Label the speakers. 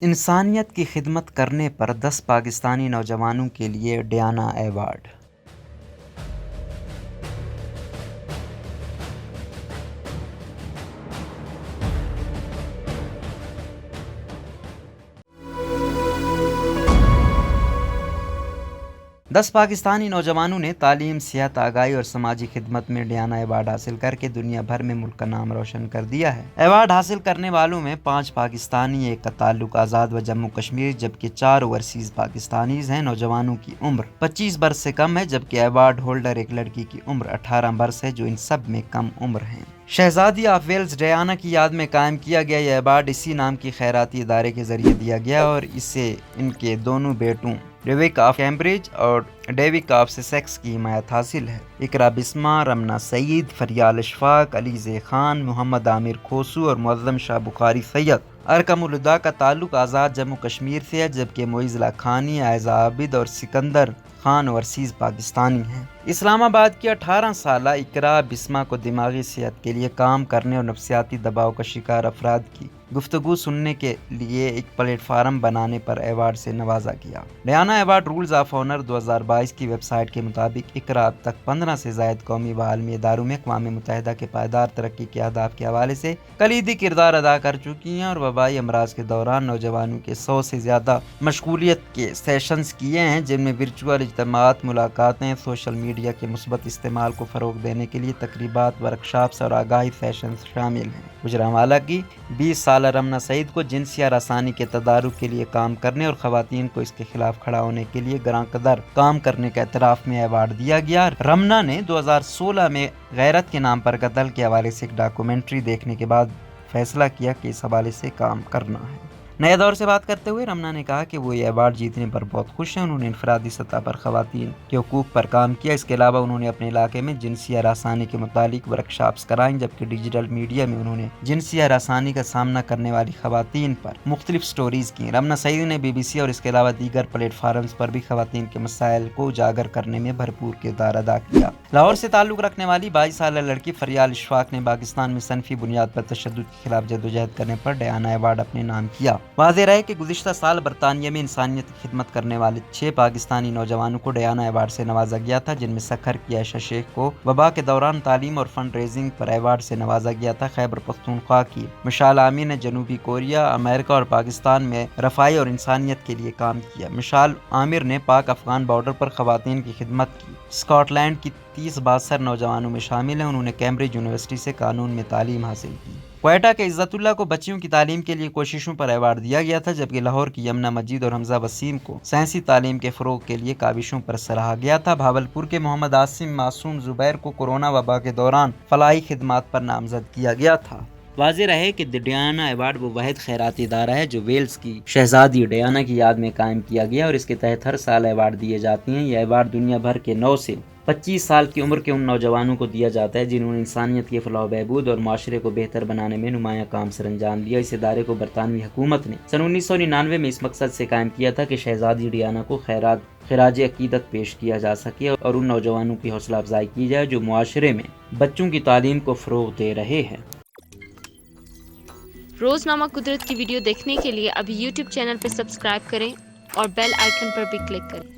Speaker 1: انسانیت کی خدمت کرنے پر 10 پاکستانی نوجوانوں کے لیے ڈیانا ایوارڈ۔ 10 پاکستانی نوجوانوں نے تعلیم، صحت، آگاہی اور سماجی خدمت میں ڈیانا ایوارڈ حاصل کر کے دنیا بھر میں ملک کا نام روشن کر دیا ہے۔ ایوارڈ حاصل کرنے والوں میں 5 پاکستانی، ایک کا تعلق آزاد و جموں کشمیر جبکہ 4 اوورسیز پاکستانیز ہیں۔ نوجوانوں کی عمر 25 برس سے کم ہے جبکہ ایوارڈ ہولڈر ایک لڑکی کی عمر 18 برس ہے جو ان سب میں کم عمر ہیں۔ شہزادی آف ویلز ڈیانا کی یاد میں قائم کیا گیا یہ ایوارڈ اسی نام کی خیراتی ادارے کے ذریعے دیا گیا اور اسے ان کے دونوں بیٹوں ڈیوک آف کیمبرج اور ڈیوک آف سسیکس کی حمایت حاصل ہے۔ اقرا بسمہ، رمنا سعید، فریال اشفاق، علیزے خان، محمد عامر کھوسو اور معظم شاہ بخاری سید۔ ارکم الہدا کا تعلق آزاد جموں کشمیر سے ہے جبکہ معیز لاکھانی، عائزہ عابد اور سکندر خان اوورسیز پاکستانی ہیں۔ اسلام آباد کی 18 سالہ اقرا بسمہ کو دماغی صحت کے لیے کام کرنے اور نفسیاتی دباؤ کا شکار افراد کی گفتگو سننے کے لیے ایک پلیٹ فارم بنانے پر ایوارڈ سے نوازا گیا۔ Diana award rolls of honour 2022 کی ویب سائٹ کے مطابق اقرا اب تک 15 سے زائد قومی و عالمی اداروں میں اقوام متحدہ کے پائیدار ترقی کے اہداف کے حوالے سے کلیدی کردار ادا کر چکی ہیں اور وبائی امراض کے دوران نوجوانوں کے 100 سے زیادہ مشغولیت کے سیشنز کیے ہیں جن میں ورچوئل اجتماعات، ملاقاتیں، سوشل میڈیا کے مثبت استعمال کو فروغ دینے کے لیے تقریبات، ورکشاپس اور آگاہی سیشنز شامل ہیں۔ گجرانوالہ کی 20 سالہ رمنا سعید کو جنسی ہراسانی کے تدارک کے لیے کام کرنے اور خواتین کو اس کے خلاف کھڑا ہونے کے لیے گراں قدر کام کرنے کا اعتراف میں ایوارڈ دیا گیا۔ رمنا نے 2016 میں غیرت کے نام پر قتل کے حوالے سے ایک ڈاکومنٹری دیکھنے کے بعد فیصلہ کیا کہ اس حوالے سے کام کرنا ہے۔ نئے دور سے بات کرتے ہوئے رمنا نے کہا کہ وہ یہ ایوارڈ جیتنے پر بہت خوش ہیں۔ انہوں نے انفرادی سطح پر خواتین کے حقوق پر کام کیا۔ اس کے علاوہ انہوں نے اپنے علاقے میں جنسی ہراسانی کے متعلق ورکشاپس کرائیں جبکہ ڈیجیٹل میڈیا میں انہوں نے جنسی ہراسانی کا سامنا کرنے والی خواتین پر مختلف سٹوریز کی۔ رمنا سعید نے BBC اور اس کے علاوہ دیگر پلیٹ فارمز پر بھی خواتین کے مسائل کو اجاگر کرنے میں بھرپور کردار ادا کیا۔ لاہور سے تعلق رکھنے والی 22 سالہ لڑکی فریال اشفاق نے پاکستان میں صنفی بنیاد پر تشدد کے خلاف جدوجہد کرنے پر ڈیانا ایوارڈ اپنے نام کیا۔ واضح رہے کہ گزشتہ سال برطانیہ میں انسانیت کی خدمت کرنے والے 6 پاکستانی نوجوانوں کو ڈیانا ایوارڈ سے نوازا گیا تھا جن میں سکھر کی عائشہ شیخ کو وبا کے دوران تعلیم اور فنڈ ریزنگ پر ایوارڈ سے نوازا گیا تھا۔ خیبر پختونخوا کی مشال عامر نے جنوبی کوریا، امریکہ اور پاکستان میں رفاہی اور انسانیت کے لیے کام کیا۔ مشال عامر نے پاک افغان بارڈر پر خواتین کی خدمت کی۔ اسکاٹ لینڈ کی 30 بااثر نوجوانوں میں شامل ہیں۔ انہوں نے کیمبرج یونیورسٹی سے قانون میں تعلیم حاصل کی۔ کوئٹہ کے عزت اللہ کو بچیوں کی تعلیم کے لیے کوششوں پر ایوارڈ دیا گیا تھا جبکہ لاہور کی یمنا مجید اور حمزہ وسیم کو سائنسی تعلیم کے فروغ کے لیے کاوشوں پر سراہا گیا تھا۔ بھاولپور کے محمد عاصم معصوم زبیر کو کورونا وبا کے دوران فلاحی خدمات پر نامزد کیا گیا تھا۔ واضح رہے کہ ڈیانا ایوارڈ وہ واحد خیراتی ادارہ ہے جو ویلز کی شہزادی ڈیانا کی یاد میں قائم کیا گیا اور اس کے تحت ہر سال ایوارڈ دیے جاتے ہیں۔ یہ ایوارڈ دنیا بھر کے 9 سے 25 سال کی عمر کے ان نوجوانوں کو دیا جاتا ہے جنہوں نے انسانیت کے فلاح و بہبود اور معاشرے کو بہتر بنانے میں نمایاں کام سر انجام دیا۔ اس ادارے کو برطانوی حکومت نے سن 1999 میں اس مقصد سے قائم کیا تھا کہ شہزادی ڈیانا کو خراج عقیدت پیش کیا جا سکے اور ان نوجوانوں کی حوصلہ افزائی کی جائے جو معاشرے میں بچوں کی تعلیم کو فروغ دے رہے ہیں۔
Speaker 2: روزنامہ قدرت کی ویڈیو دیکھنے کے لیے ابھی YouTube چینل پر سبسکرائب کریں اور بیل آئیکن پر بھی کلک کریں۔